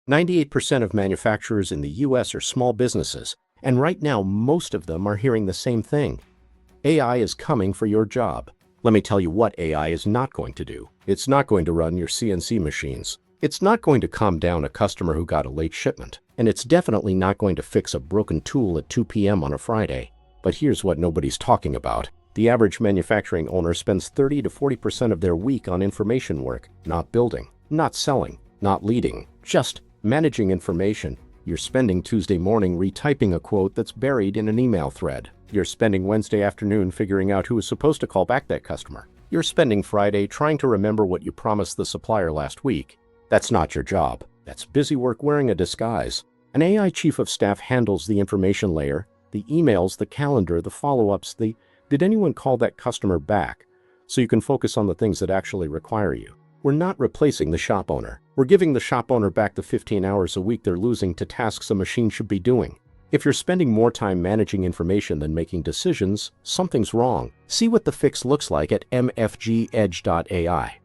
98% of manufacturers in the US are small businesses, and right now most of them are hearing the same thing. AI is coming for your job. Let me tell you what AI is not going to do. It's not going to run your CNC machines. It's not going to calm down a customer who got a late shipment. And it's definitely not going to fix a broken tool at 2 p.m. on a Friday. But here's what nobody's talking about. The average manufacturing owner spends 30 to 40% of their week on information work, not building, not selling, not leading, just managing information. You're spending Tuesday morning retyping a quote that's buried in an email thread. You're spending Wednesday afternoon figuring out who is supposed to call back that customer. You're spending Friday trying to remember what you promised the supplier last week. That's not your job. That's busy work wearing a disguise. An AI chief of staff handles the information layer, the emails, the calendar, the follow-ups, the "did anyone call that customer back?" so you can focus on the things that actually require you. We're not replacing the shop owner. We're giving the shop owner back the 15 hours a week they're losing to tasks a machine should be doing. If you're spending more time managing information than making decisions, something's wrong. See what the fix looks like at MFG Edge AI.